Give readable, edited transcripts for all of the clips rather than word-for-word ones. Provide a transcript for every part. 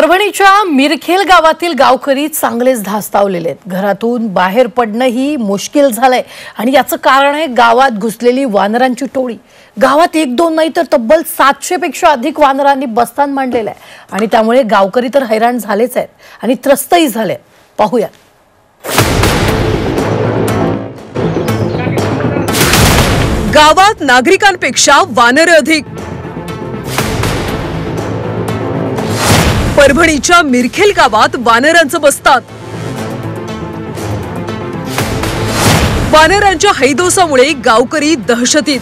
परभणीच्या मिरखेल गावातील गावकरी चांगलेच धास्तावलेले आहेत। घरातून बाहेर पडणंही मुश्किल झालंय आणि याचं कारण आहे गावात घुसलेली वानरांची टोळी। गावात एक दोन नाही तर तब्बल 700 पेक्षा अधिक वानरांनी बस्तान मांडलेलं आहे आणि त्यामुळे गावकरी तर हैराण झालेच आहेत आणि त्रस्तही झाले। पाहूया। गावात नागरिकांपेक्षा वानर अधिक। परभणीच्या मिरखेल गावात वानरांचं बस्तान। वानरांच्या हैदोसामुळे गावकरी दहशतीत।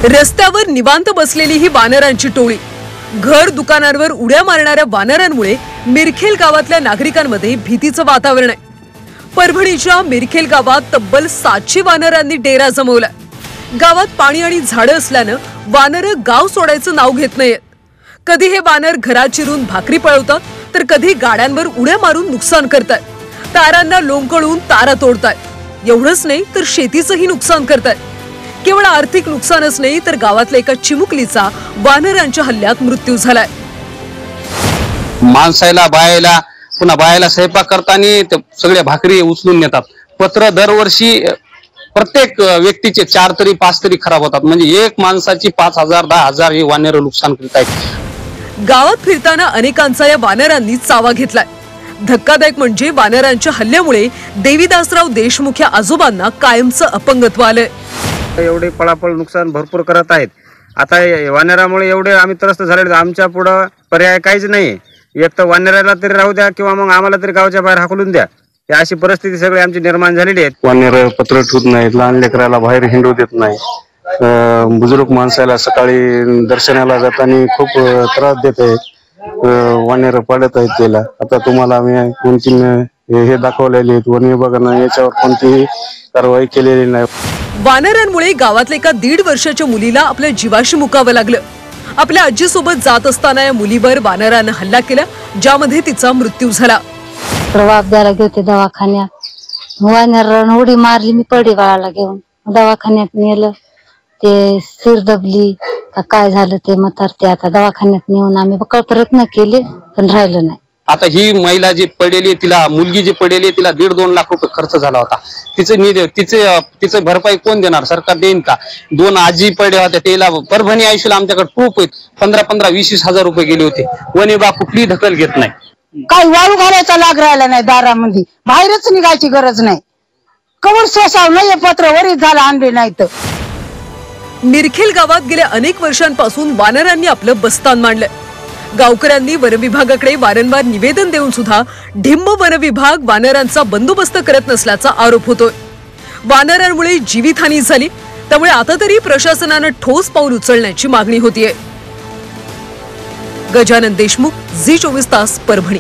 रस्त्यावर निवांत बसलेली ही वानरांची टोळी। घर दुकानांवर उड्या मारणाऱ्या वानरांमुळे मिरखेल गावातल्या नागरिकांमध्ये भीतीचं वातावरण आहे। परभणीच्या मिरखेल गावात तब्बल 700 वानरांनी डेरा जमवला। गावात पाणी आणि झाडं असल्यानं वानर गाव सोडायचं नाव घेत नाहीत। कधी हे वानर घरात चिरून भाकरी पळवतात तर कधी गाड्यांवर उड्या मारून नुकसान करतात। तारांना लोंबकळून तारा तोडतात। एवढंच नाही तर शेतीचंही नुकसान करतात। केवळ आर्थिक नुकसानच नाही तर गावातल्या एका चिमुकलीचा वानरांच्या हल्ल्यात मृत्यू झालाय। माणसाला बायाला पुन्हा बायाला स्वयंपाक करताना सगळ्या भाकरी उचलून नेतात। पत्र दरवर्षी प्रत्येक व्यक्तीचे 4 तरी 5 तरी खराब होतात। म्हणजे एक माणसाची 5000 10,000 हे वानर नुकसान करत आहेत। गावात फिरताना अनेकांचा या वानरांनी चावा घेतलाय। धक्कादायक म्हणजे वानरांच्या हल्ल्यामुळे देवीदासराव देशमुख या आजोबांना कायमचं अपंगत्व आलंय। एवढे पळापळ नुकसान भरपूर करत आहेत। आता वानरामुळे एवढे आम्ही त्रस्त झालेले, आमच्या पुढे पर्याय काहीच नाही। एक तर वानराला तरी राहू द्या किंवा मग आम्हाला तरी गावच्या बाहेर हाकलून द्या। अशी परिस्थिती सगळी आमची निर्माण झालेली आहे। वानर पत्र ठेवत नाहीत, लहान लेकराला बाहेर हिंडू देत नाही। बुजुर्ग माणसाला सकाळी दर्शनाला जाताना खूप त्रास देत आहेत। वानर पडत आहेत त्याला। आता तुम्हाला आम्ही 2-3 हे दाखवलेले आहेत। वन विभागानं याच्यावर कोणतीही कारवाई केलेली नाही। वानरांमुळे गावातल्या एका 1.5 वर्षाच्या मुलीला आपल्या जीवाशी मुकावं लागलं। आपल्या आजीसोबत जात असताना या मुलीवर वानरानं हल्ला केला, ज्यामध्ये तिचा मृत्यू झाला। प्रभाव द्यायला गेले दवाखान्यात, वानरानं उडी मारली, मी पडे बाळाला घेऊन दवाखान्यात नेलं। ते सिर दबली का काय झालं ते म्हातारते, आता दवाखान्यात नेऊन आम्ही बकळ प्रयत्न केले पण राहिलं नाही। आता ही महिला जी पडलेली, तिला मुलगी जी पडलेली, तिला 1.5-2 लाख रुपये खर्च झाला होता। तिचं भरपाई कोण देणार? सरकार देईन का? 2 आजी पडल्या होत्या, त्याला परभणी आयुष्याला आमच्याकडे खूप 15-20 हजार रुपये गेले होते। वन विभाग कुठली दखल घेत नाही। काही वाळू घालायचा लाग राहिला नाही, दारामध्ये बाहेरच निघायची गरज नाही। कवर सोसाव नाही, पत्र वरीच झालं आणले नाही तर। मिरखेल गावात गेल्या अनेक वर्षांपासून वानरांनी आपलं बस्तान मांडलंय। गावकऱ्यांनी वन विभागाकडे वारंवार निवेदन देऊन सुद्धा ढिंब वन विभाग वानरांचा बंदोबस्त करत नसल्याचा आरोप होतोय। वानरांमुळे जीवितहानी झाली, त्यामुळे आता तरी प्रशासनानं ठोस पाऊल उचलण्याची मागणी होतीये। गजानन देशमुख, झी24 तास, परभणी।